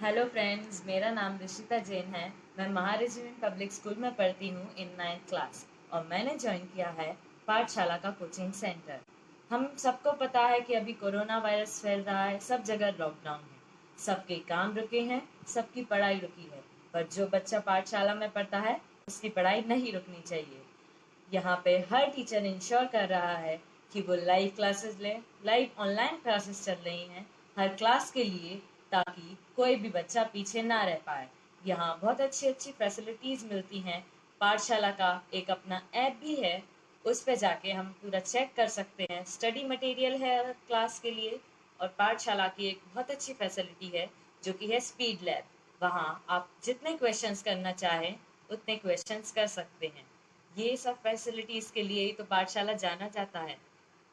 Hello friends, मेरा नाम ऋषिता जैन है। मैं महारेजिमेंट पब्लिक स्कूल में पढ़ती हूँ इन 9th क्लास और मैंने ज्वाइन किया है पाठशाला का कोचिंग सेंटर। हम सबको पता है कि अभी कोरोना वायरस फैल रहा है, सब जगह लॉकडाउन है, सबके काम रुके हैं, सबकी पढ़ाई रुकी है। पर जो बच्चा पाठशाला में पढ़ता है उसकी पढ़ाई नहीं रुकनी चाहिए। यहाँ पे हर टीचर इंश्योर कर रहा है कि वो लाइव क्लासेस ले, लाइव ऑनलाइन क्लासेस चल रही हैं हर क्लास के लिए, ताकि कोई भी बच्चा पीछे ना रह पाए। यहाँ बहुत अच्छी अच्छी फैसिलिटीज मिलती हैं। पाठशाला का एक अपना ऐप भी है, उस पे जाके हम पूरा चेक कर सकते हैं। स्टडी मटेरियल है हर क्लास के लिए। और पाठशाला की एक बहुत अच्छी फैसिलिटी है जो कि है स्पीड लैब। वहाँ आप जितने क्वेश्चंस करना चाहें उतने क्वेश्चंस कर सकते हैं। ये सब फैसिलिटीज के लिए ही तो पाठशाला जाना जाता है।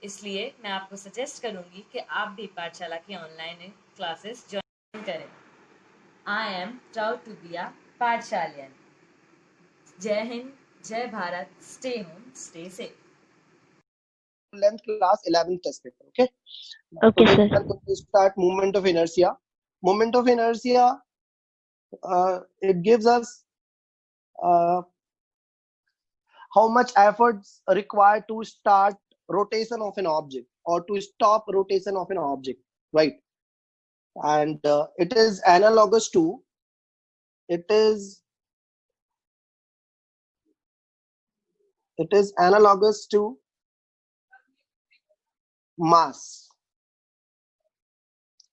इसलिए मैं आपको सजेस्ट करूंगी कि आप भी पाठशाला की ऑनलाइन क्लासेस ज्वाइन करें। I am proud to be a पाठशालियन। जय हिंद, जय Bharat, stay home, stay safe. Length class 11th test paper. Okay. Okay, Today sir. we are going to start moment of inertia. Moment of inertia, it gives us how much efforts required to start rotation of an object or to stop rotation of an object, right? And it is analogous to it is analogous to mass.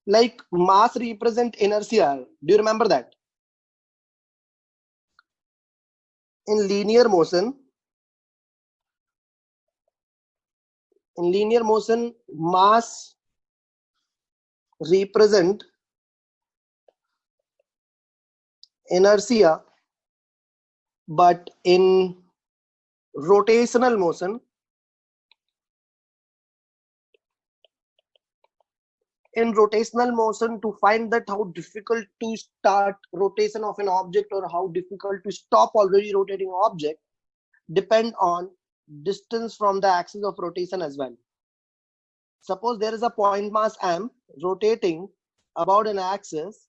Like mass represent inertia. Do you remember that? In linear motion, mass represent inertia, but in rotational motion, to find that how difficult to start rotation of an object or how difficult to stop already rotating object depend on distance from the axis of rotation as well. Suppose there is a point mass m rotating about an axis,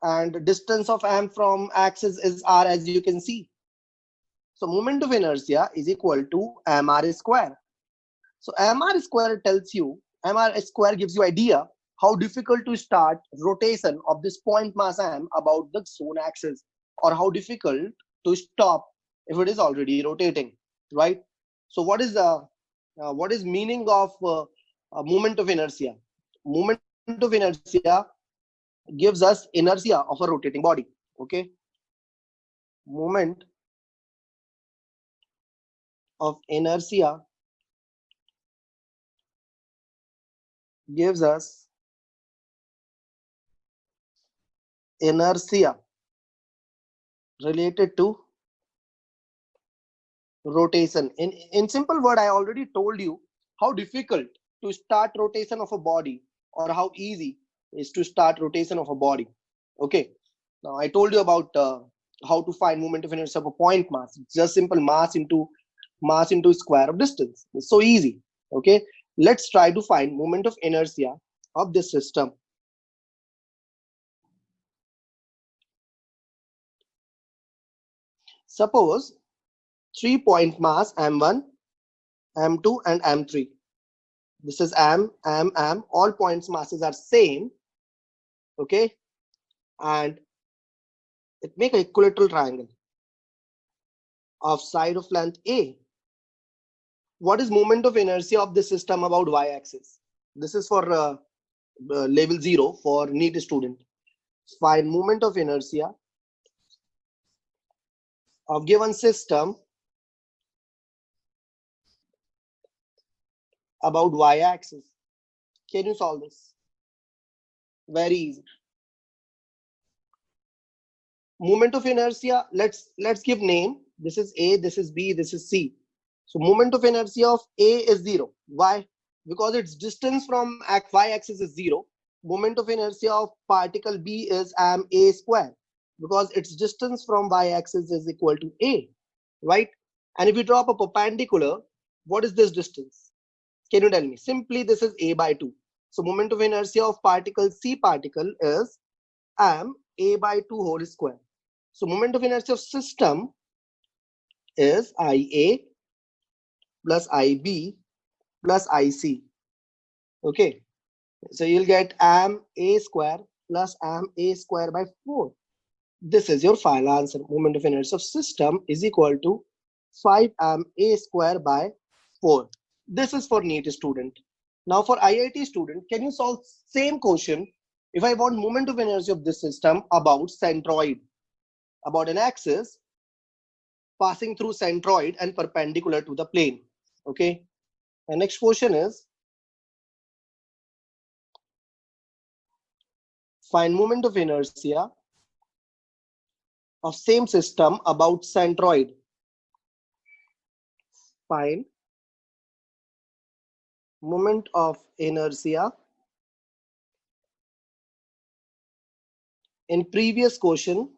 and distance of m from axis is r, as you can see. So moment of inertia is equal to mr square. So mr square tells you, mr square gives you idea how difficult to start rotation of this point mass m about the zone axis, or how difficult to stop if it is already rotating, right? So what is meaning of moment of inertia? Moment of inertia gives us inertia of a rotating body. Okay, moment of inertia gives us inertia related to rotation. In simple word, I already told you how difficult to start rotation of a body or how easy is to start rotation of a body. Okay, now I told you about how to find moment of inertia of a point mass. It's just simple mass into square of distance. It's so easy. Okay, let's try to find moment of inertia of this system. Suppose 3-point mass m1, m2 and m3. This is m, all points masses are same. Okay, and it make an equilateral triangle of side of length a. What is moment of inertia of this system about y-axis? This is for level 0 for NEET student. Find moment of inertia of given system about y-axis. Can you solve this? Very easy. Moment of inertia, let's give name. This is a, this is b, this is c. So moment of inertia of a is 0. Why? Because its distance from y-axis is 0. Moment of inertia of particle b is ma square, because its distance from y-axis is equal to a, right? And if you drop a perpendicular, what is this distance? Can you tell me? Simply this is a by 2. So moment of inertia of particle C particle is ma by 2 whole square. So moment of inertia of system is Ia plus Ib plus Ic. Okay, so you'll get am a square plus am a square by 4. This is your final answer. Moment of inertia of system is equal to 5 am a square by 4. This is for NEET student. Now for IIT student, can you solve same question if I want moment of inertia of this system about centroid, about an axis passing through centroid and perpendicular to the plane. Okay, the next question is find moment of inertia of same system about centroid. Find moment of inertia in previous question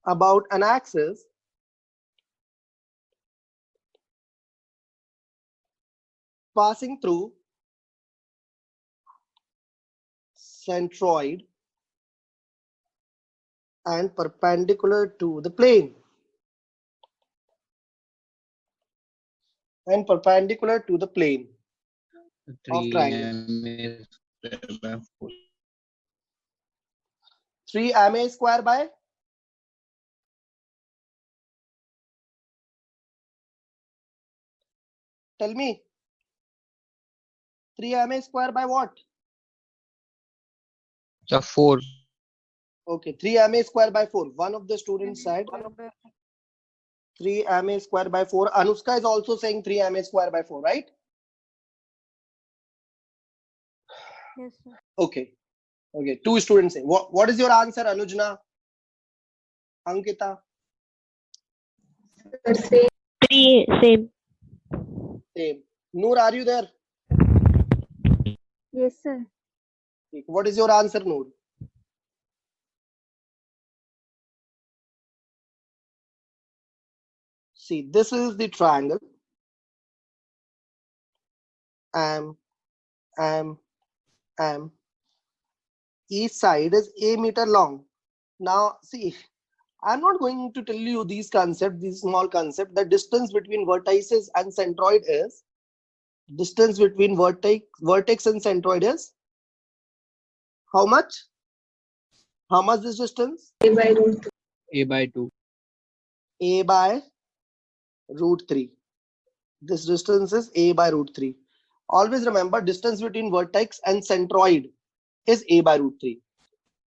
about an axis passing through centroid and perpendicular to the plane. And perpendicular to the plane of triangle. 3 ma square by tell me 3 ma square by what? The 4. Okay, 3 ma square by 4. One of the students said 3 ma square by 4. Anushka is also saying 3 ma square by 4, right? Yes, sir. Okay. Okay, two students say. What is your answer, Anujna? Ankita? Same. Same. Noor, are you there? Yes, sir. What is your answer, Noor? See, this is the triangle. Am. Each side is a meter long. Now, see, I'm not going to tell you these concepts, these small concepts. The distance between vertices and centroid is distance between vertex and centroid is how much? How much this distance? A by 2. A by root 3. This distance is a by root 3. Always remember distance between vertex and centroid is a by root 3.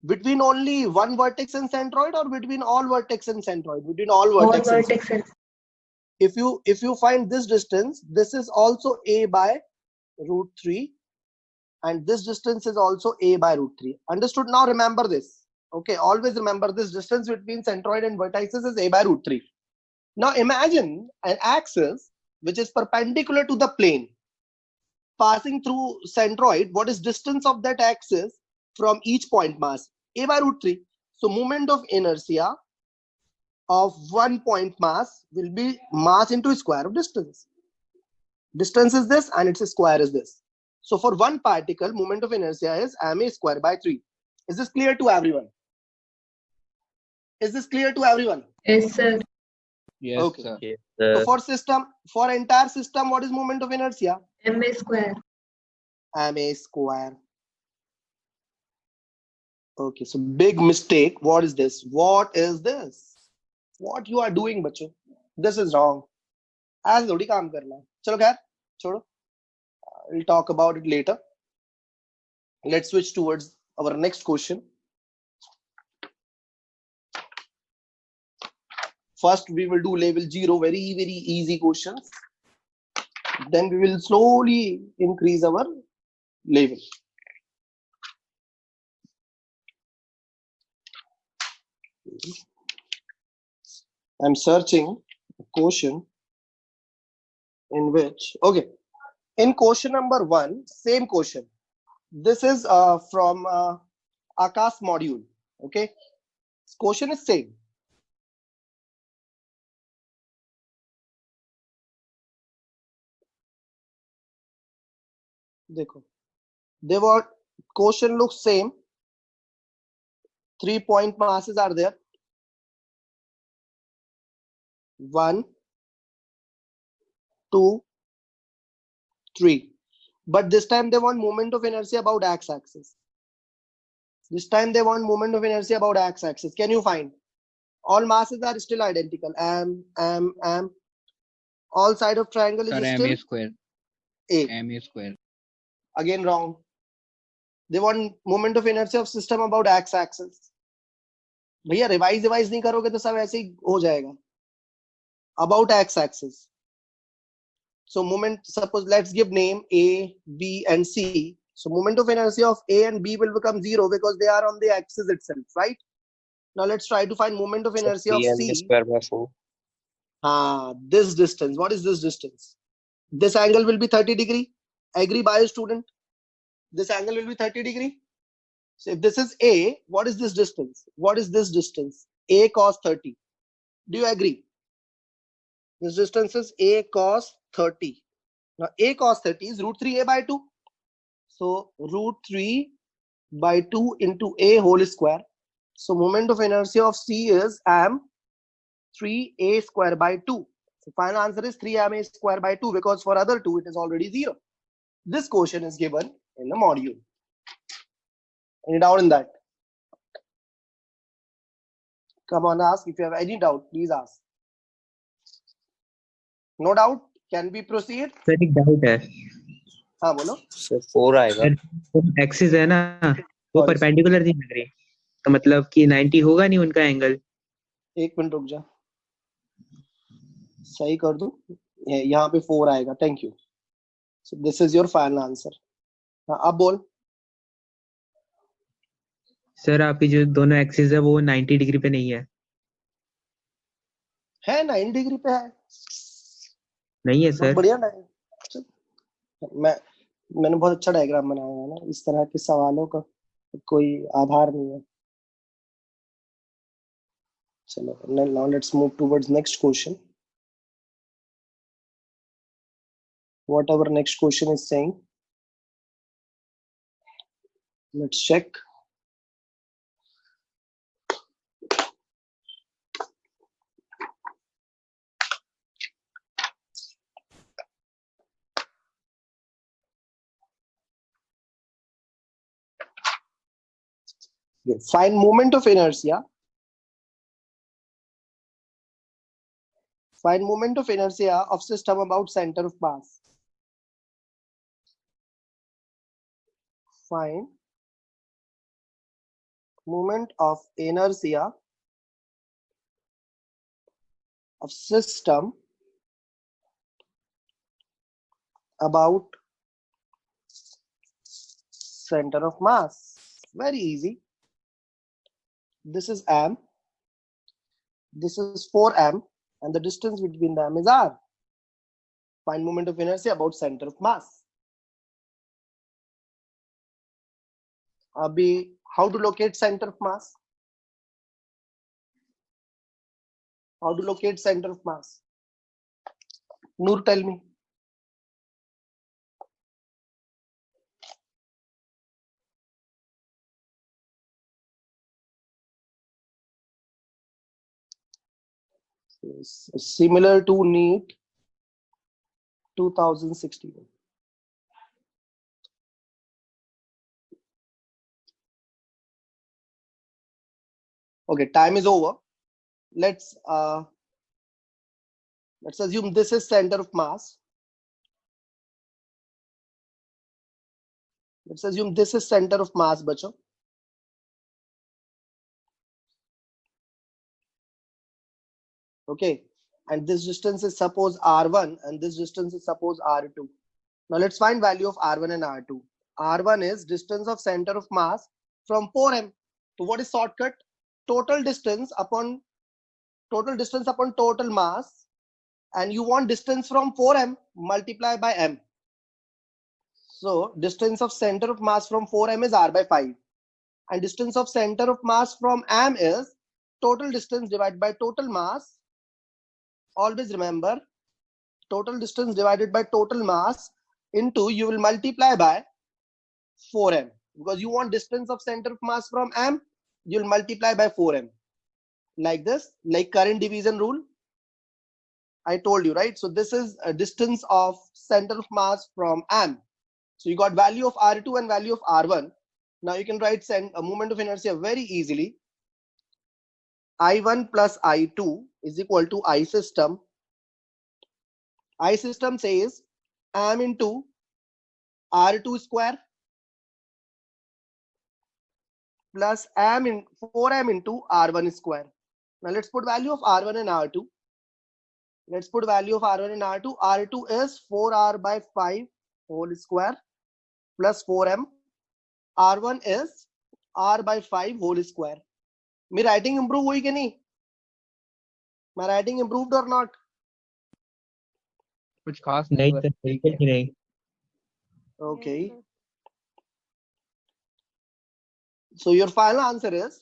Between only one vertex and centroid or between all vertex and centroid? Between all vertex. If you find this distance, this is also a by root 3 and this distance is also a by root 3. Understood? Now remember this. Okay, always remember this distance between centroid and vertices is a by root 3. Now imagine an axis which is perpendicular to the plane passing through centroid. What is distance of that axis from each point mass? A by root 3. So moment of inertia of one point mass will be mass into square of distance. Distance is this and its square is this. So for one particle, moment of inertia is ma square by 3. Is this clear to everyone? Is this clear to everyone? Yes, sir. Yes, Okay. sir. Yes, So for system, for entire system, what is moment of inertia? Ma square. Ma square. Okay, so big mistake. What is this? What is this? What you are doing, बच्चों? This is wrong. ऐसे थोड़ी काम करना है. चलो खैर, छोड़ो. We'll talk about it later. Let's switch towards our next question. First, we will do level 0, very easy questions. Then we will slowly increase our level. I'm searching a question in which, okay, in question number 1, same question. This is from Akash module. Okay, question is same. देखो, they want quotient looks same. 3 point masses are there. 1, 2, 3. But this time they want moment of inertia about x-axis. This time they want moment of inertia about x-axis. Can you find? All masses are still identical. M. All side of triangle Sir, is m still a square. A. M a square. Again wrong. They want moment of inertia of system about x-axis. भैया revise नहीं करोगे तो सब ऐसे ही हो जाएगा. About x-axis. So moment, suppose let's give name A, B, and C. So moment of inertia of A and B will become 0 because they are on the axis itself, right? Now let's try to find moment of inertia of C. square by 4. This distance. What is this distance? This angle will be 30 degree. Agree, bio student? This angle will be 30 degree. So if this is A, what is this distance? What is this distance? A cos 30. Do you agree? This distance is A cos 30. Now A cos 30 is root 3A by 2. So root 3 by 2 into A whole square. So moment of inertia of C is m 3A square by 2. So final answer is 3ma square by 2 because for other two it is already 0. This question is given in the module. Any doubt in that? Come on, ask. If you have any doubt, please ask. No doubt? Can we proceed? Sir एक doubt है. हाँ बोलो. So 4 आएगा. Axis है ना वो perpendicular नहीं लग रही तो मतलब कि 90 होगा नहीं उनका एंगल. एक मिनट रुक जा, सही कर दूं. यहाँ पे 4 आएगा. Thank you. So this is your final answer. हाँ अब बोल. सर आपकी जो दोनों एक्सिस है वो 90 डिग्री पे नहीं है. 90 डिग्री पे है. नहीं है सर. बढ़िया. मैंने बहुत अच्छा डायग्राम बनाया है ना. इस तरह के सवालों का कोई आधार नहीं है. चलो, now let's move towards next question. What our next question is saying. Let's check. Find moment of inertia. Find moment of inertia of system about center of mass. Find moment of inertia of system about center of mass. Very easy. This is m, this is 4m, and the distance between them is r. Find moment of inertia about center of mass. Abhi, how to locate center of mass? How to locate center of mass? Noor, tell me. Similar to NEET 2016. Okay, time is over. Let's assume this is center of mass. Let's assume this is center of mass, bacho. Okay, and this distance is suppose r1 and this distance is suppose r2. Now let's find value of r1 and r2. R1 is distance of center of mass from 4m. So what is shortcut? Total distance upon total mass, and you want distance from 4m multiply by m. So distance of center of mass from 4m is r by 5, and distance of center of mass from m is total distance divided by total mass. Always remember, total distance divided by total mass into, you will multiply by 4m, because you want distance of center of mass from m, you'll multiply by 4m, like this, like current division rule. I told you, right? So this is a distance of center of mass from m. So you got value of R2 and value of R1. Now you can write a moment of inertia very easily. I1 plus I2 is equal to I system. I system says m into R2 square plus m in 4m into R1 square. Now let's put value of R1 and R2. Let's put value of R1 and R2. R2 is 4r by 5 whole square plus 4m. R1 is r by 5 whole square. My writing improve हुई कि नहीं? My writing improved or not? कुछ खास नहीं नहीं तो बिल्कुल भी नहीं. Okay. So your final answer is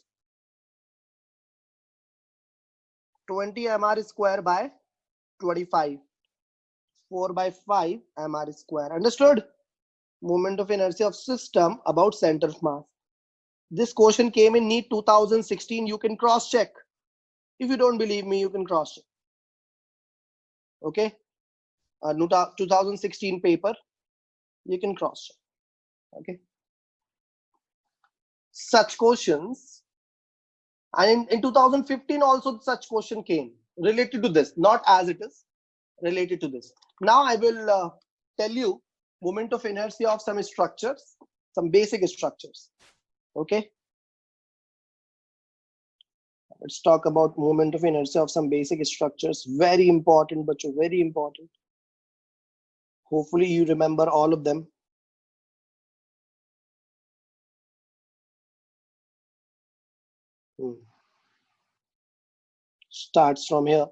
20 mr square by 25. 4 by 5 mr square. Understood? Moment of inertia of system about center of mass. This question came in NEET 2016. You can cross check. If you don't believe me, you can cross check. Okay? 2016 paper. You can cross check. Okay? Such questions. And in 2015 also such question came related to this. Not as it is. Related to this. Now I will tell you moment of inertia of some structures. Some basic structures. Okay? Let's talk about moment of inertia of some basic structures. Very important, but very important. Hopefully you remember all of them. Starts from here.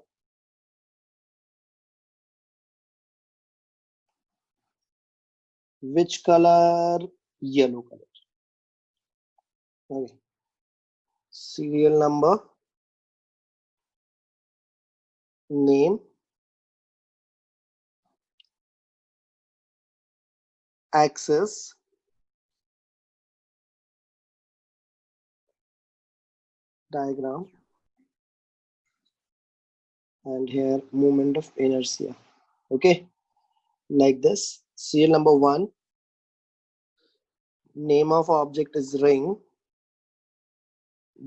Which color? Yellow color. Okay. Serial number, name, axis, diagram, and here moment of inertia. Okay, like this. Serial number 1, name of object is ring.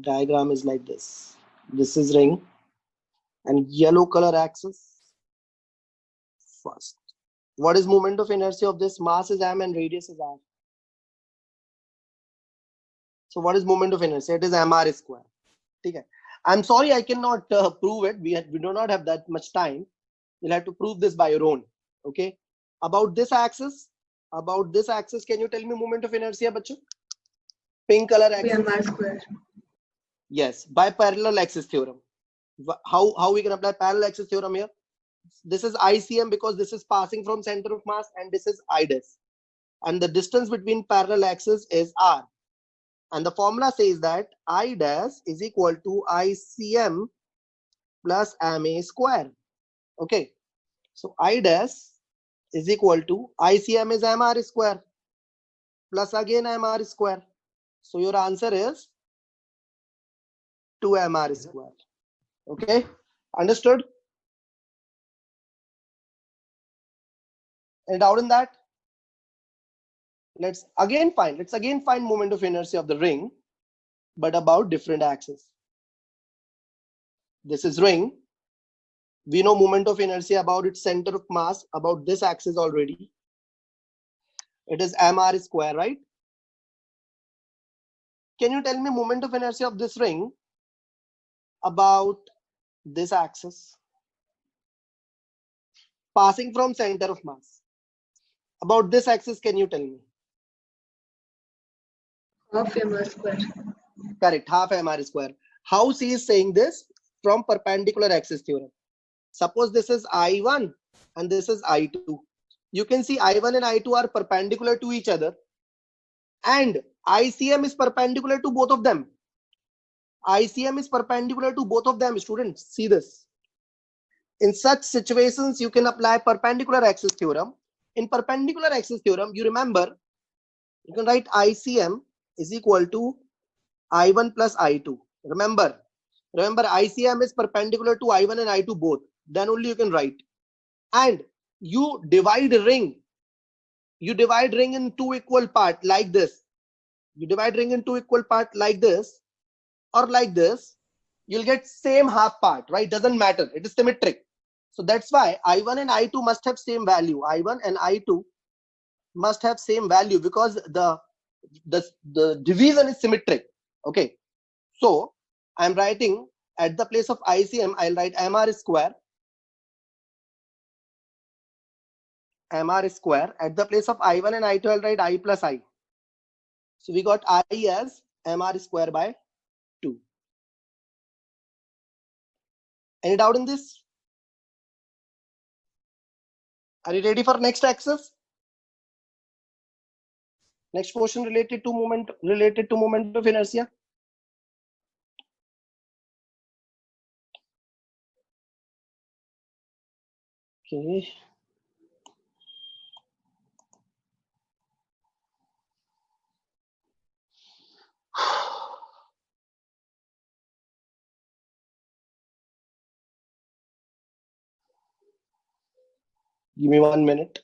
Diagram is like this. This is ring and yellow color axis. First, what is moment of inertia of this? Mass is m and radius is r. So what is moment of inertia? It is mr square. Okay. I'm sorry I cannot prove it. We do not have that much time. You'll have to prove this by your own. Okay. About this axis, can you tell me moment of inertia, bacho? Pink color axis. mr square. Yes, by parallel axis theorem. How we can apply parallel axis theorem here? This is ICM because this is passing from center of mass and this is I dash. And the distance between parallel axis is r. And the formula says that I dash is equal to ICM plus MA square. Okay. So I dash is equal to ICM is MR square plus again MR square. So your answer is 2MR square. Okay. Understood? Any doubt in that? Let's again find moment of inertia of the ring, but about different axes. This is ring. We know moment of inertia about its center of mass, about this axis already. It is mr square, right? Can you tell me moment of inertia of this ring about this axis? Passing from center of mass. About this axis, can you tell me? Half mr square. Correct, half mr square. How she is saying this? From perpendicular axis theorem. Suppose this is I1 and this is I2. You can see I1 and I2 are perpendicular to each other and ICM is perpendicular to both of them. ICM is perpendicular to both of them, students. See this. In such situations, you can apply perpendicular axis theorem in perpendicular axis theorem, you remember, you can write ICM is equal to I1 plus I2. Remember, ICM is perpendicular to I1 and I2 both. Then only you can write. And you divide ring. You divide ring in two equal parts like this. You divide ring in two equal parts like this or like this. You'll get same half part, right? Doesn't matter. It is symmetric. So that's why I1 and I2 must have same value. I1 and I2 must have same value because the division is symmetric. Okay. So I'm writing at the place of ICM, I'll write MR square. MR square. At the place of I1 and I2, I'll write I plus I. So we got I as MR square by 2. Any doubt in this? Are you ready for next axis? Next question related to moment of inertia. Okay. Give me 1 minute.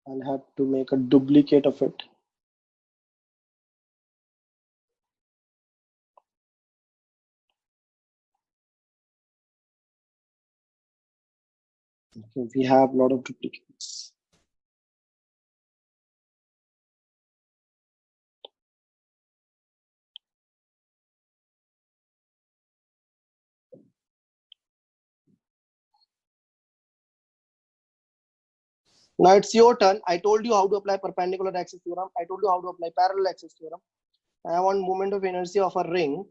I'll have to make a duplicate of it. Okay, we have a lot of duplicates. Now it's your turn. I told you how to apply perpendicular axis theorem. I told you how to apply parallel axis theorem. I want moment of inertia of a ring.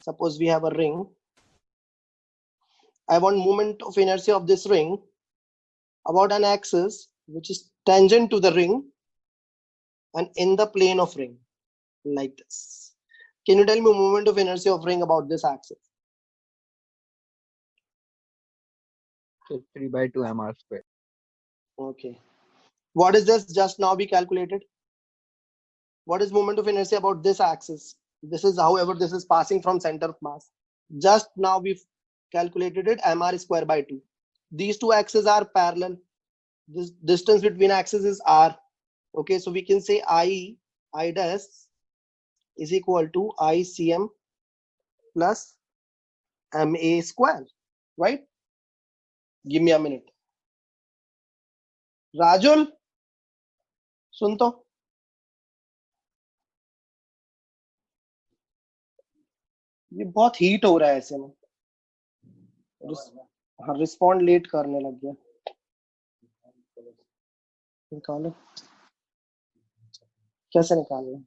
Suppose we have a ring. I want moment of inertia of this ring about an axis which is tangent to the ring and in the plane of ring, like this. Can you tell me moment of inertia of ring about this axis? So 3 by 2 MR square. Okay. What is this just now we calculated? What is moment of inertia about this axis? This is, however, this is passing from center of mass. Just now we've calculated it, MR square by 2. These two axes are parallel. This distance between axes is R. Okay, so we can say I dash is equal to ICM plus MA square, right? Give me a minute. Rajul, सुन तो. ये बहुत heat हो रहा है ऐसे में. हाँ, respond late करने लग गया. निकालो. कैसे निकालना?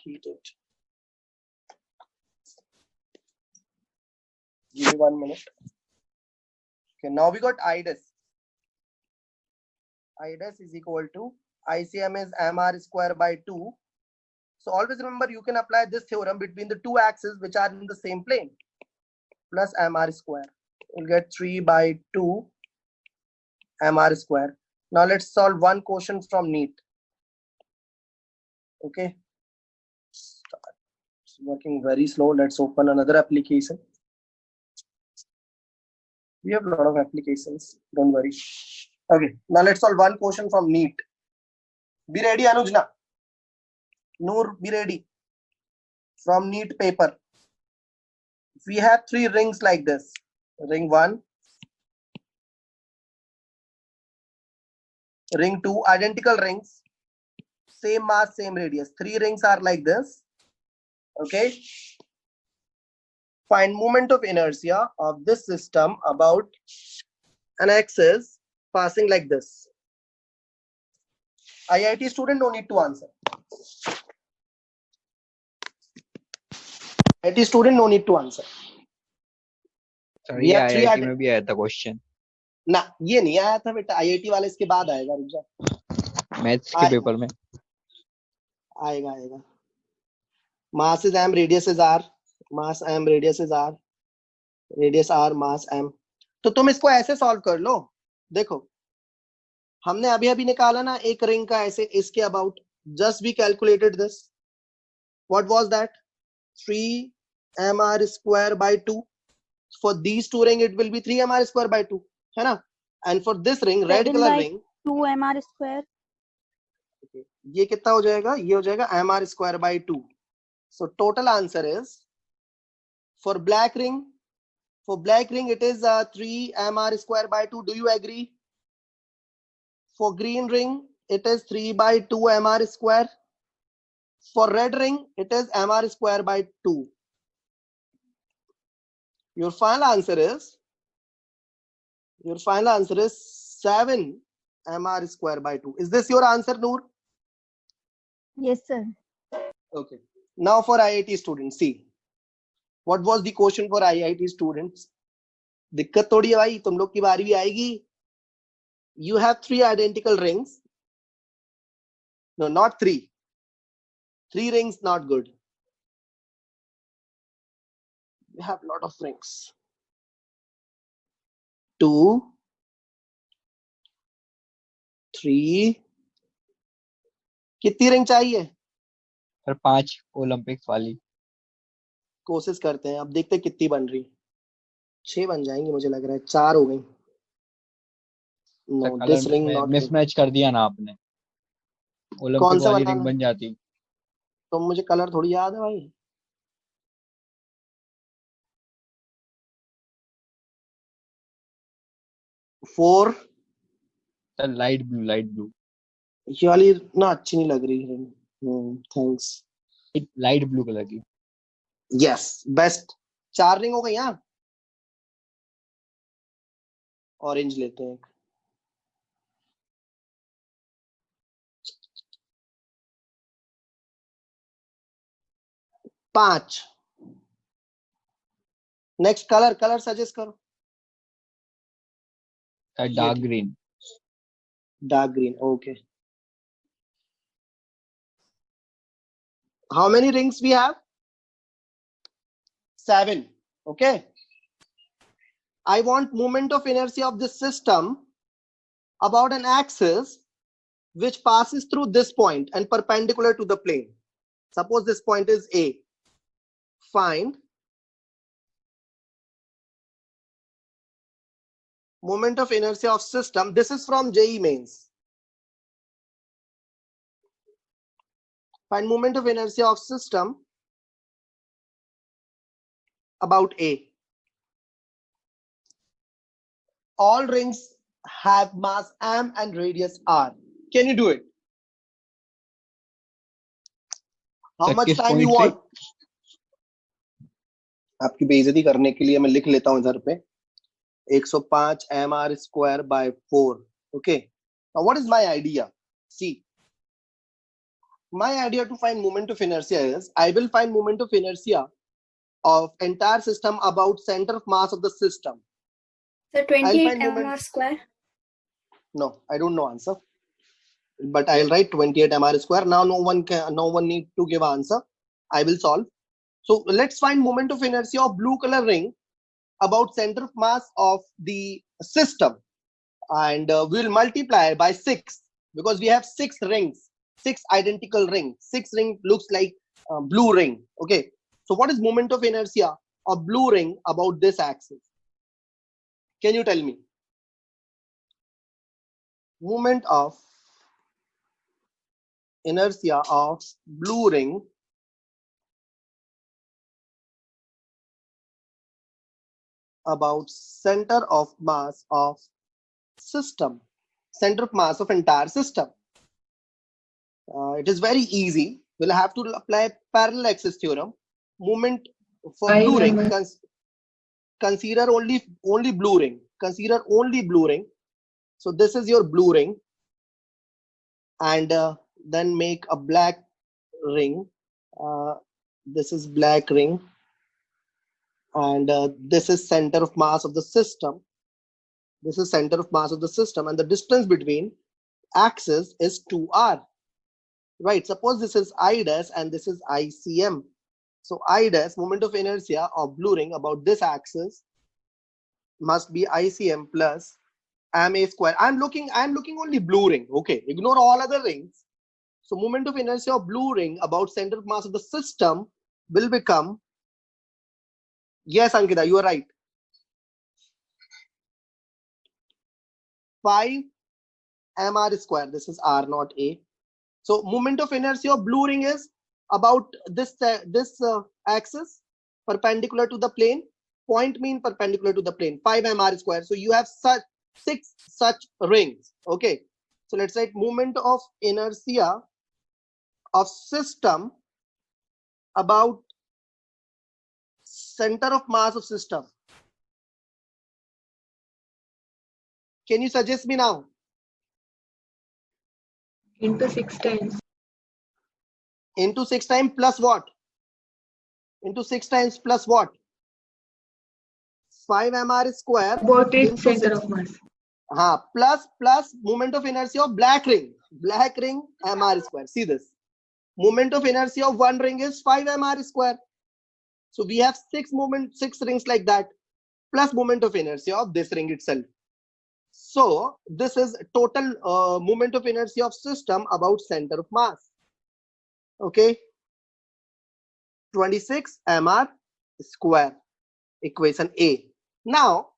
Heated. Give me 1 minute. Okay, now we got I dash. I dash is equal to ICM is MR square by 2. So always remember you can apply this theorem between the two axes which are in the same plane. Plus MR square. You'll get 3 by 2 MR square. Now let's solve one question from NEET. Okay. It's working very slow. Let's open another application. We have a lot of applications. Don't worry. Okay. Now let's solve one question from NEET. Be ready, Anujna. Noor, be ready. From NEET paper. We have 3 rings like this. Ring 1. Ring 2. Identical rings. Same mass, same radius. 3 rings are like this. Okay. Find moment of inertia of this system about an axis passing like this. IIT student, no need to answer. IIT student, no need to answer. Sorry, IIT में भी आया था question. ना, ये नहीं आया था बेटा, आईआईटी वाला इसके बाद आएगा, रुक जा। मैथ्स के पेपर में आएगा आएगा। Mass is m, radius is r, mass m, radius is r, radius r, mass m। तो तुम इसको ऐसे सॉल्व कर लो। देखो हमने अभी अभी निकाला ना एक रिंग का ऐसे इसके about, just we calculated this, what was that, 3mr square by 2। for these two ring it will be 3mr square by 2, है ना। and for this ring, red 7 color by ring, 2mr square. ये कितना हो जाएगा, ये हो जाएगा mr square by 2। so total answer is for black ring, it is 3mr square by 2. do you agree? For green ring it is 3 by 2 mr square. For red ring it is mr square by 2. Your final answer is 7 mr square by 2. Is this your answer, Noor? Yes, sir. Okay. Now for IIT students, see what was the question for IIT students. दिक्कत थोड़ी है भाई, तुम लोग की बारी भी आएगी। You have 3 identical rings. No, not 3. 3 rings not good. You have lot of rings. 2, 3, कितनी रिंग चाहिए? फिर 5 ओलंपिक्स वाली। कोशिश करते हैं, अब देखते हैं कितनी बन रही। 6 बन जाएंगी मुझे लग रहा है, 4 हो गई। No, this ring not good. Mismatch कर दिया ना आपने, कौन ओलंपिक सा वाली बनाना? रिंग बन जाती। तो मुझे कलर थोड़ी याद है भाई। फोर, लाइट ब्लू ये वाली ना अच्छी नहीं लग रही ring. Thanks. Light blue colour की। Yes, best. 4 रिंग हो गई। यहाँ ऑरेंज लेते हैं। 5। नेक्स्ट कलर सजेस्ट करो। Dark green. Dark green, okay. How many rings we have? 7, okay. I want moment of inertia of this system about an axis which passes through this point and perpendicular to the plane. Suppose this point is A. Find moment of inertia of system. This is from JEE mains. Find moment of inertia of system about A. All rings have mass m and radius r. Can you do it? How much time you want? आपकी बेइज्जती करने के लिए मैं लिख लेता हूं इधर पे 105 mr square by 4. Okay. Now what is my idea? See, my idea to find moment of inertia is I will find moment of inertia of entire system about center of mass of the system. So 28 mr square. No, I don't know answer, but I'll write 28 mr square. Now no one need to give answer. I will solve. So let's find moment of inertia of blue color ring about center of mass of the system, and we'll multiply by 6 because we have 6 rings, 6 identical rings. 6 ring looks like blue ring. Okay, so what is moment of inertia of blue ring about this axis? Can you tell me? Moment of inertia of blue ring about center of mass of system, center of mass of entire system. It is very easy. We'll have to apply parallel axis theorem. Moment for blue ring, consider only blue ring. Consider only blue ring. So this is your blue ring, and then make a black ring. This is black ring, and this is center of mass of the system. This is center of mass of the system, and the distance between axes is 2r. Right, suppose this is I dash and this is ICM. So I dash, moment of inertia of blue ring about this axis, must be ICM plus MA square. I'm looking only blue ring. Okay, ignore all other rings. So moment of inertia of blue ring about center of mass of the system will become, yes Ankita, you are right, 5 mr square. This is r, not a. So moment of inertia of blue ring is about this axis perpendicular to the plane, point mean perpendicular to the plane, 5 mr square. So you have such 6 such rings. Okay, so let's write moment of inertia of system about center of mass of system. Can you suggest me now? Into 6 times. Into 6 times plus what? Into 6 times plus what? 5 mr square About its into center 6. of mass. Plus moment of inertia of black ring mr square. See this, moment of inertia of one ring is 5 mr square. So we have 6 rings like that, plus moment of inertia of this ring itself. So this is total moment of inertia of system about center of mass. Okay, 26 mr square, equation A. Now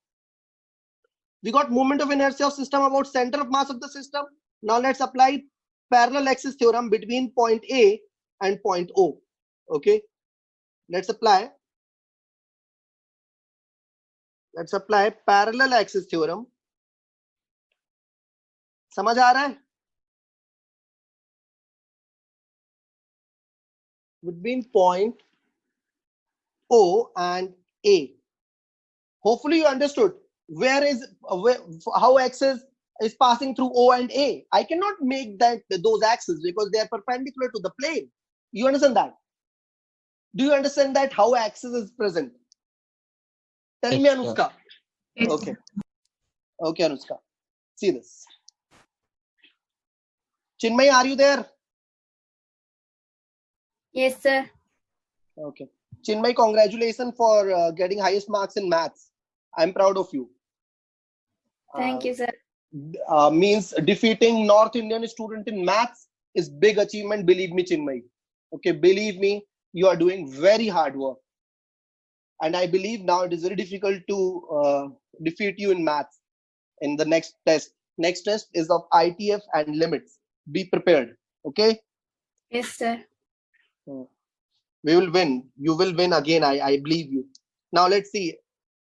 we got moment of inertia of system about center of mass of the system. Now let's apply parallel axis theorem between point A and point O. Okay, let's apply parallel axis theorem. समझ आ रहा है? Between point O and A. Hopefully you understood how axis is passing through O and A. I cannot make those axes because they are perpendicular to the plane. You understand that? Do you understand that how axis is present? Tell me, Anushka. Yes. Okay. Okay, Anushka. See this. Chinmay, are you there? Yes, sir. Okay. Chinmay, congratulations for getting highest marks in maths. I'm proud of you. Thank you, sir. Means defeating North Indian student in maths is big achievement. Believe me, Chinmay. Okay, believe me, you are doing very hard work. And I believe now it is very difficult to defeat you in maths in the next test. Next test is of ITF and limits. Be prepared. Okay? Yes, sir. We will win. You will win again. I believe you. Now let's see.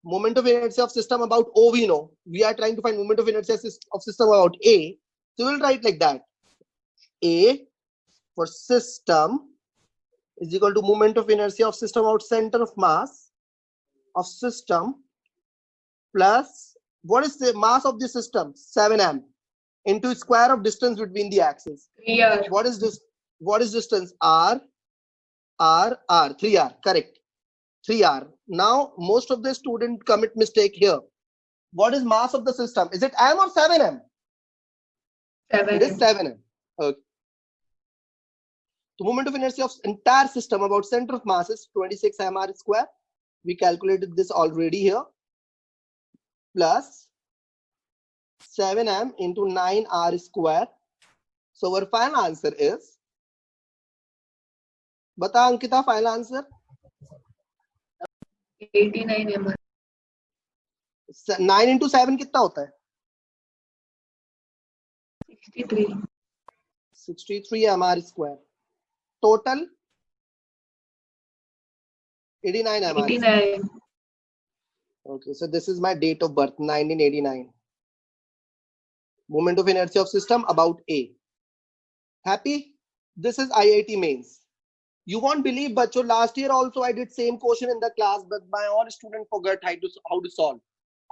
Moment of inertia of system about O we know. We are trying to find moment of inertia of system about A. So we'll write like that. A for system is equal to moment of inertia of system about center of mass of system plus what is the mass of the system? 7m into square of distance between the axes. 3r. What is this? What is distance? R, 3r, correct. 3r. Now most of the students commit mistake here. What is mass of the system? Is it m or 7m? 7. It is 7m. Okay. The moment of inertia of entire system about center of mass is 26 mr square. We calculated this already here. Plus 7m into 9r square. So our final answer is, bata Ankita, final answer? 89 mr. 9 into 7 कितना होता है? 63. 63 mr square. Total 89 mr. 89. Okay, so this is my date of birth, 1989. Moment of inertia of system about A. Happy? This is IIT mains. You won't believe, bacho, last year also I did same question in the class, but my all students forgot how to solve.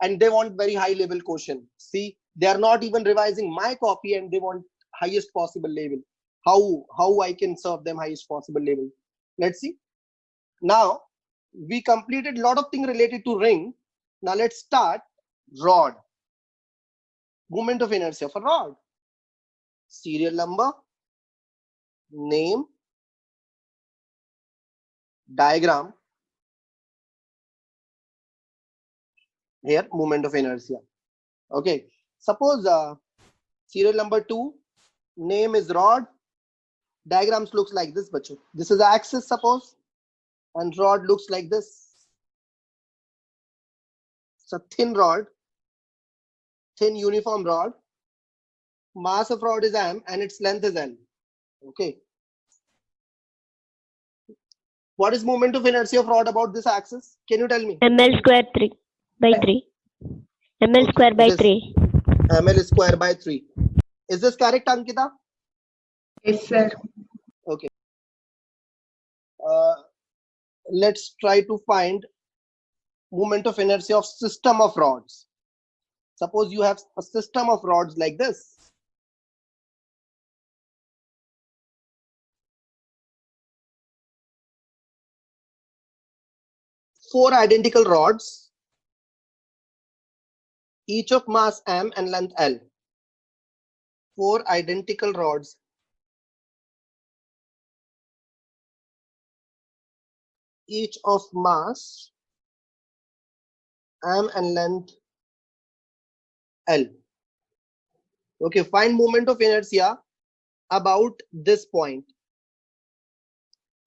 And they want very high level question. See, they are not even revising my copy and they want highest possible level. How I can serve them highest possible level. Let's see. Now, we completed a lot of things related to ring. Now let's start rod. Moment of inertia of a rod. Serial number, name, diagram. Here, moment of inertia. Okay. Suppose serial number 2, name is rod. Diagrams looks like this, bacho. This is the axis, suppose, and rod looks like this. It's a thin rod, thin uniform rod. Mass of rod is m and its length is l. Okay. What is moment of inertia of rod about this axis? Can you tell me? ml square 3 by 3. ml Okay, square by it is 3. ml square by 3. Is this correct, Ankita? Yes, sir. Okay. Let's try to find moment of inertia of system of rods. Suppose you have a system of rods like this. Four identical rods, each of mass m and length l. Four identical rods, each of mass m and length l. Okay, find moment of inertia about this point,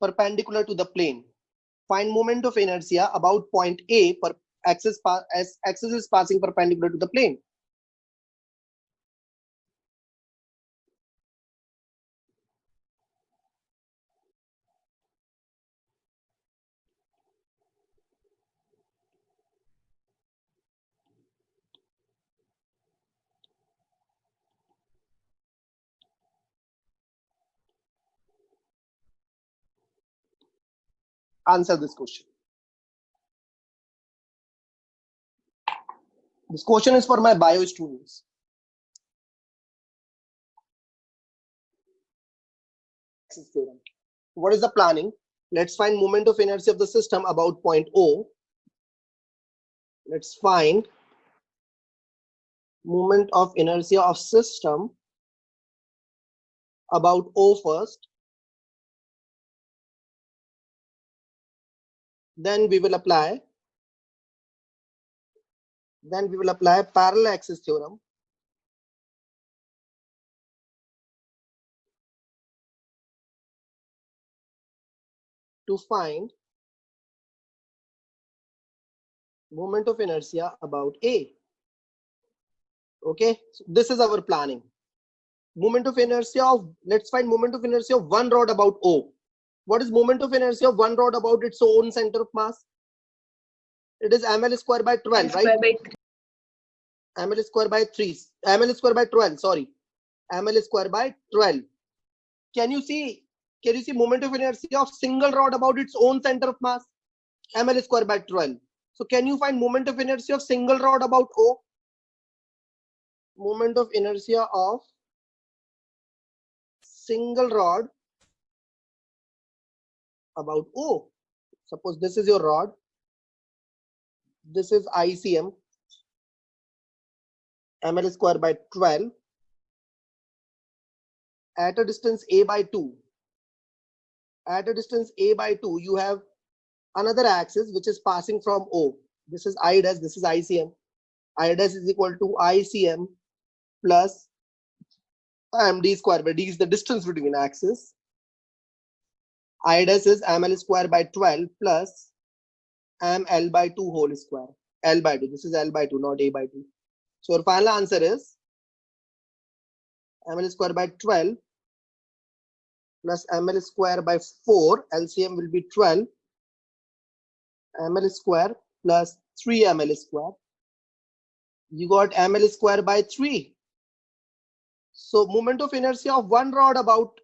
perpendicular to the plane. Find moment of inertia about point A per axis as axis is passing perpendicular to the plane. Answer this question. This question is for my bio students. What is the planning? Let's find moment of inertia of the system about point O. Let's find moment of inertia of system about O first. Then we will apply parallel axis theorem. To find moment of inertia about A. Okay, so this is our planning. Moment of inertia of, let's find moment of inertia of one rod about O. What is moment of inertia of one rod about its own center of mass? It is ml square by 12, right? ml square by 3, ml square by 12, sorry. ml square by 12. Can you see moment of inertia of single rod about its own center of mass? ml square by 12. So can you find moment of inertia of single rod about O? Moment of inertia of single rod about O. Suppose this is your rod. This is ICM. ml square by 12. At a distance A by 2. At a distance A by 2, you have another axis which is passing from O. This is I dash, this is ICM. I dash is equal to ICM plus MD square by D is the distance between axes. I dash is ml square by 12 plus ml by 2 whole square. L by 2. This is L by 2, not A by 2. So our final answer is ml square by 12 plus ml square by 4. LCM will be 12. ml square plus 3 ml square. You got ml square by 3. So moment of inertia of one rod about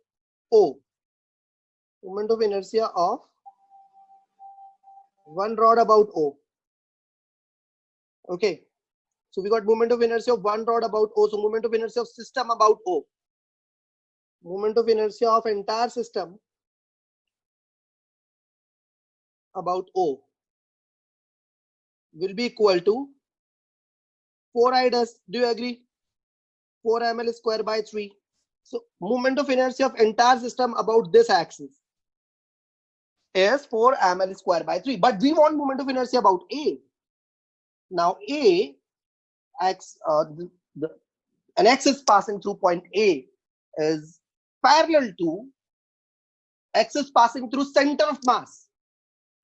O. Moment of inertia of one rod about O. Okay. So we got moment of inertia of one rod about O. So moment of inertia of system about O. Moment of inertia of entire system about O will be equal to 4I dash. Do you agree? 4 ml square by 3. So moment of inertia of entire system about this axis is 4 ml square by 3. But we want moment of inertia about A. Now A, an axis passing through point A is parallel to axis passing through center of mass.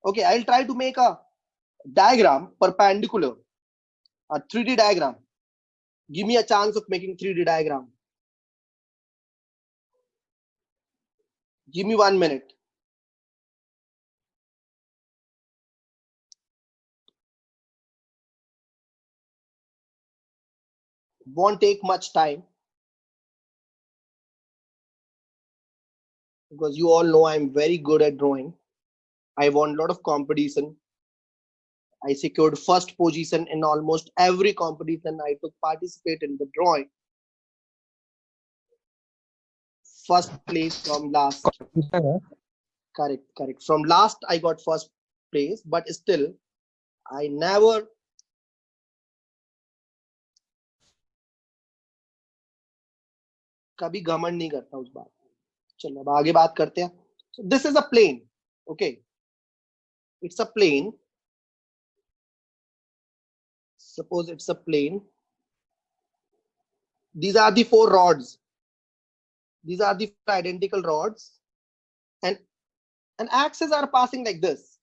Okay, I'll try to make a diagram perpendicular, a 3D diagram. Give me a chance of making 3D diagram. Give me 1 minute. Won't take much time because you all know I'm very good at drawing. I won a lot of competition. I secured first position in almost every competition I took participate in the drawing. First place from last. Correct. From last I got first place, but still I never कभी घमंड नहीं करता उस बात। चलो अब आगे बात करते हैं। So this is a plane. Okay, it's a plane. Suppose it's a plane. These are the 4 rods. These are the 4 identical rods, and axes are passing like this.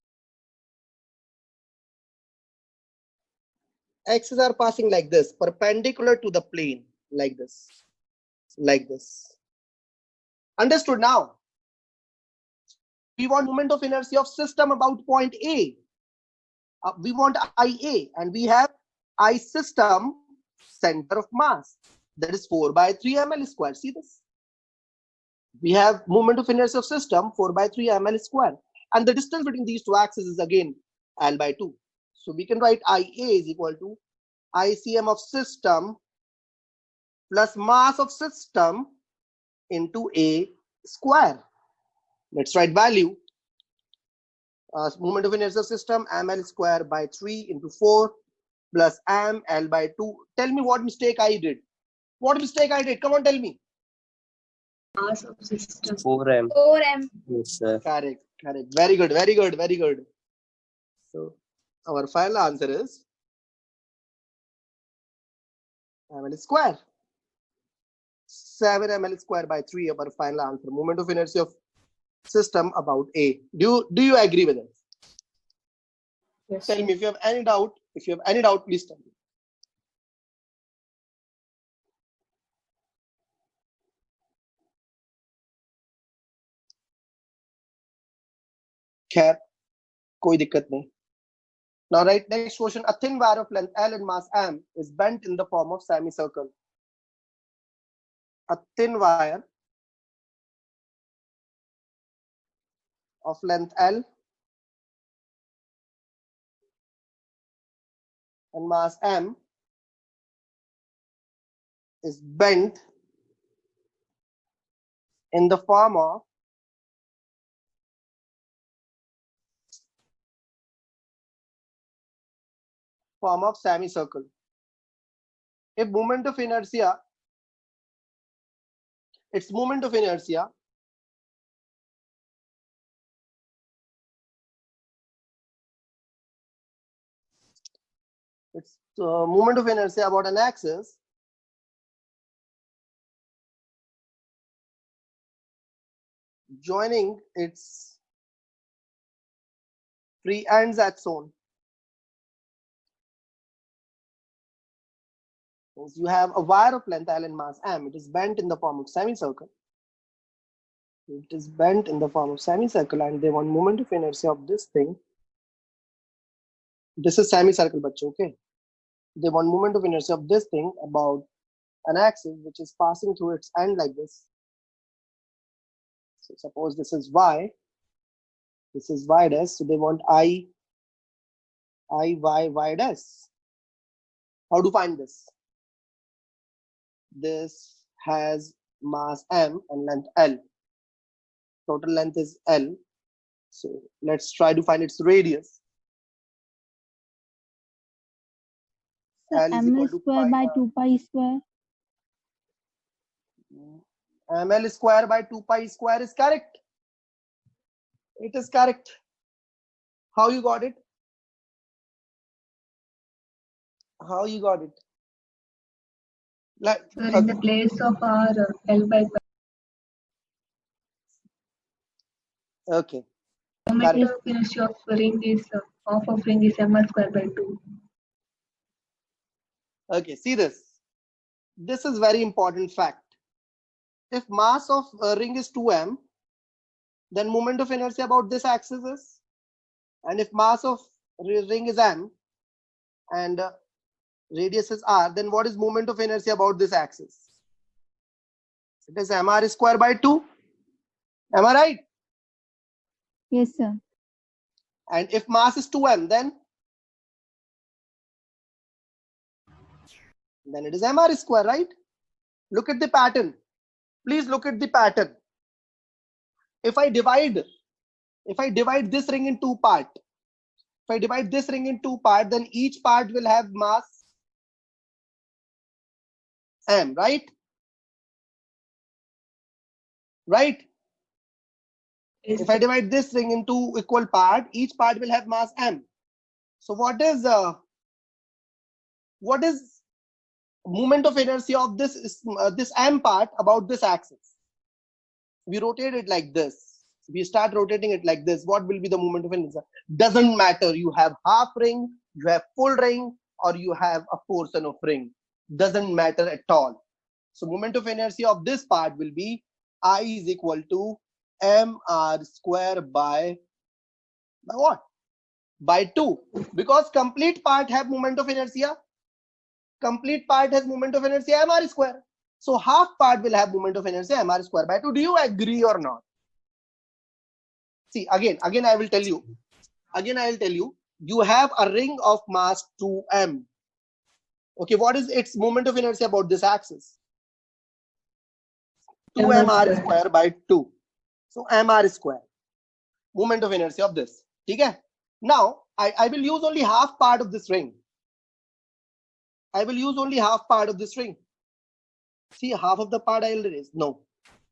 Axes are passing like this, perpendicular to the plane, like this, like this. Understood now? We want moment of inertia of system about point A. We want IA, and we have I system center of mass, that is 4 by 3 ml square. See this? We have moment of inertia of system 4 by 3 ml square, and the distance between these two axes is again L by 2. So we can write IA is equal to ICM of system plus mass of system into A square. Let's write value. Moment of inertia of system ml square by 3 into 4 plus m L by 2. Tell me what mistake I did. What mistake I did? Come on, tell me. Mass of system. 4m. 4m. Yes, sir. Correct. Very good. So our final answer is ml square. 7 ml square by 3, our final answer. Moment of inertia of system about A. Do you agree with it? Yes, Tell sir. me if you have any doubt. If you have any doubt, please tell me. खैर कोई दिक्कत नहीं. Now right, next question. A thin wire of length L and mass M is bent in the form of semicircle. A thin wire of length L and mass M is bent in the form of semicircle. If moment of inertia, its moment of inertia about an axis joining its free ends at zone. You have a wire of length L and mass M. It is bent in the form of semicircle. It is bent in the form of semicircle, and they want moment of inertia of this thing. This is semicircle, bachcho, okay? They want moment of inertia of this thing about an axis which is passing through its end like this. So suppose this is Y. This is Y dash. So they want I, Y dash. How to find this? This has mass M and length L. Total length is L. So let's try to find its radius. So L is ml equal to square pi by r. 2 pi square. ml square by 2 pi square is correct. It is correct. How you got it? How you got it? Like, Sir, in the place of R, L by pi. okay. Moment Correct. of inertia of ring is half of ring is mr square by 2. Okay, see this. This is very important fact. If mass of a ring is 2m, then moment of inertia about this axis is, and if mass of ring is m and radius is r, then what is moment of inertia about this axis? It is mr square by 2. Am I right? Yes, sir. And if mass is 2m, then it is mr square, right? Look at the pattern. Please look at the pattern. If I divide this ring in two parts, then each part will have mass m, right? Right? Yes, If I divide this ring into equal part, each part will have mass m. So what is moment of inertia of this m part about this axis? We rotate it like this. We start rotating it like this. What will be the moment of inertia? Doesn't matter. You have half ring, you have full ring, or you have a portion of ring. Doesn't matter at all. So moment of inertia of this part will be I is equal to mr square by what? By 2. Because complete part have moment of inertia. Complete part has moment of inertia mr square. So half part will have moment of inertia mr square by 2. Do you agree or not? See, again I will tell you. You have a ring of mass 2m. Okay, what is its moment of inertia about this axis? 2mr square by 2. So mr square. Moment of inertia of this. Okay? Now, I will use only half part of this ring. See, half of the part I will erase. No,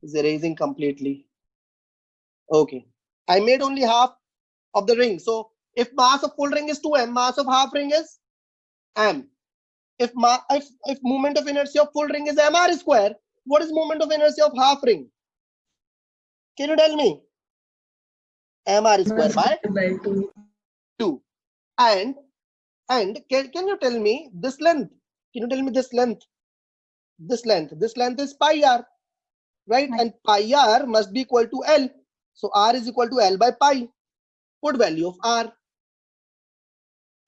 it's erasing completely. Okay. I made only half of the ring. So if mass of full ring is 2m, mass of half ring is m. If moment of inertia of full ring is mr square, what is moment of inertia of half ring? Can you tell me? mr square by 2. And can you tell me this length? Can you tell me this length? This length is pi r, right? And pi r must be equal to L. So r is equal to L by pi. Put value of r.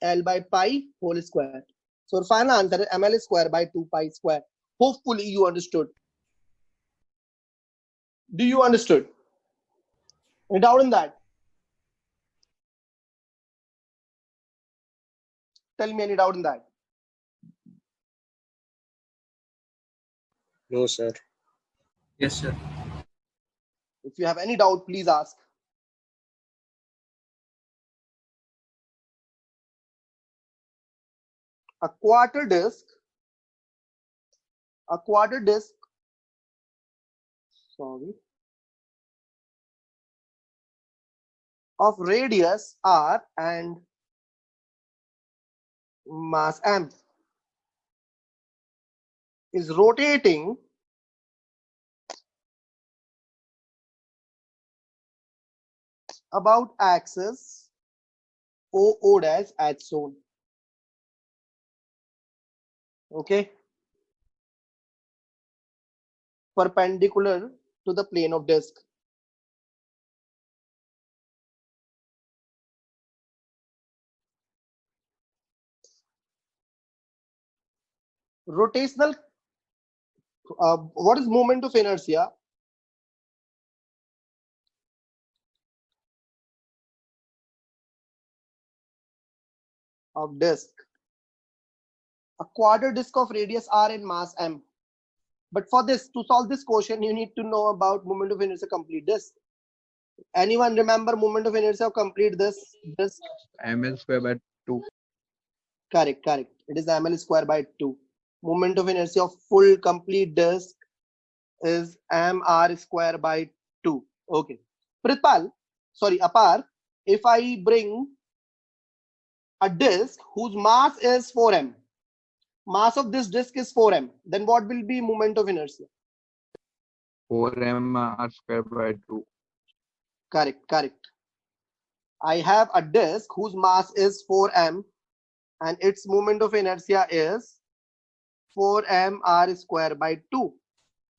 L by pi whole square. So final answer is ml square by 2 pi square. Hopefully you understood. Do you understood? Any doubt in that? Tell me any doubt in that. No, sir. Yes, sir. If you have any doubt, please ask. A quarter disc of radius r and mass m is rotating about axis o dash as shown. Okay, perpendicular to the plane of disc. Rotational, what is moment of inertia of disc? A quarter disc of radius r and mass m. But for this, to solve this question, you need to know about moment of inertia complete disc. Anyone remember moment of inertia of complete disc? ml square by 2. Correct. It is ml square by 2. Moment of inertia of full complete disc is mr square by 2. Okay. Apar, if I bring a disk whose mass is 4m, mass of this disk is 4m, then what will be moment of inertia? 4m r square by 2. Correct. I have a disk whose mass is 4m and its moment of inertia is 4m r square by 2.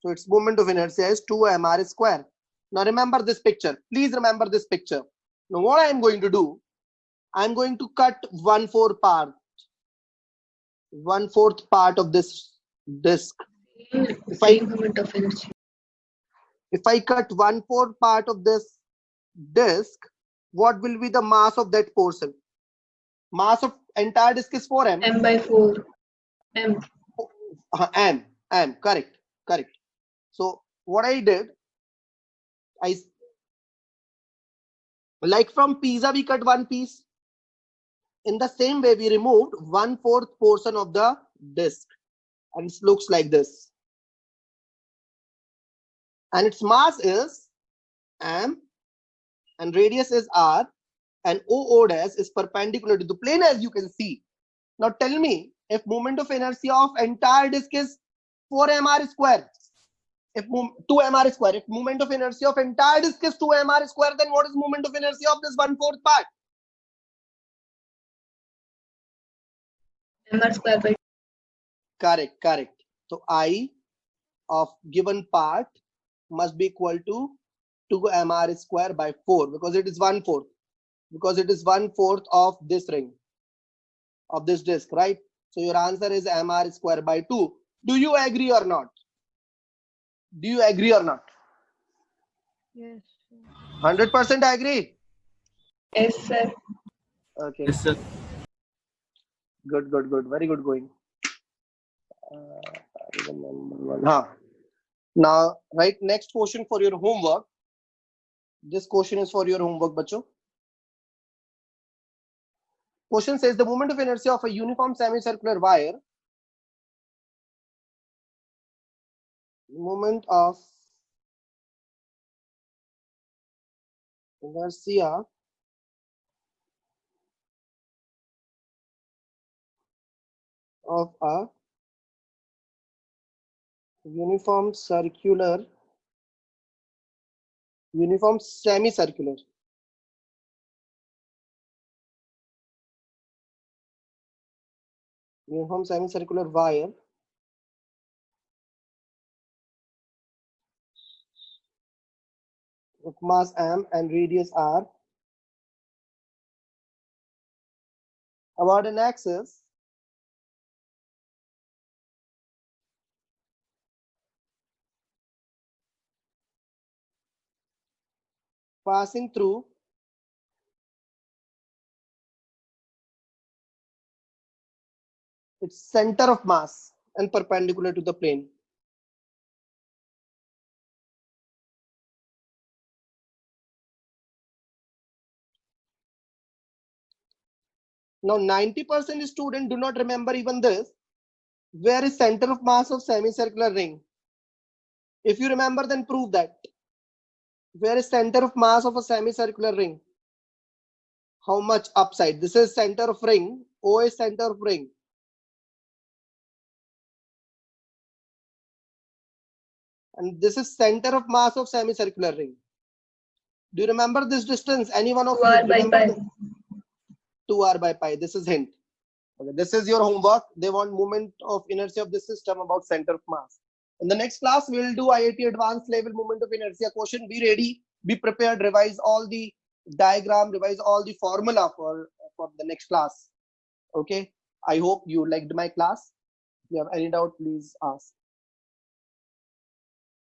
So its moment of inertia is 2m r square. Now remember this picture. Please remember this picture. Now what I am going to do, I am going to cut 1/4 part of this disk. Same moment of inertia. If I cut 1/4 part of this disk, what will be the mass of that portion? Mass of entire disk is 4m. M by 4. M. M. Correct. So what I did, like from pizza we cut one piece. In the same way, we removed 1/4 portion of the disk, and it looks like this. And its mass is m, and radius is r, and OO dash is perpendicular to the plane, as you can see. Now tell me, if moment of inertia of entire disk is 4mr square, if 2mr square, if moment of inertia of entire disk is 2mr square, then what is moment of inertia of this 1/4 part? mr square by 2. Correct. So I of given part must be equal to 2mr square by 4, because it is 1/4. Because it is 1/4 of this ring, of this disk, right? So your answer is mr square by 2. Do you agree or not? Yes. 100% agree? Yes, sir. Okay. Yes, sir. Good. Very good going. Now, right, next question for your homework. This question is for your homework, bacho. Question says the moment of inertia of a uniform semicircular wire. Moment of inertia of a uniform semicircular wire of mass m and radius r about an axis passing through its center of mass and perpendicular to the plane. Now 90% students do not remember even this. Where is center of mass of semicircular ring? If you remember, then prove that. Where is center of mass of a semicircular ring? How much upside? This is center of ring. O is center of ring. And this is center of mass of semicircular ring. Do you remember this distance? Any one of you 2r by remember? pi. 2r by pi. This is hint. Okay, this is your homework. They want moment of inertia of the system about center of mass. In the next class, we will do IIT advanced level moment of inertia question. Be ready, be prepared, revise all the diagram, revise all the formula for the next class. Okay. I hope you liked my class. If you have any doubt, please ask.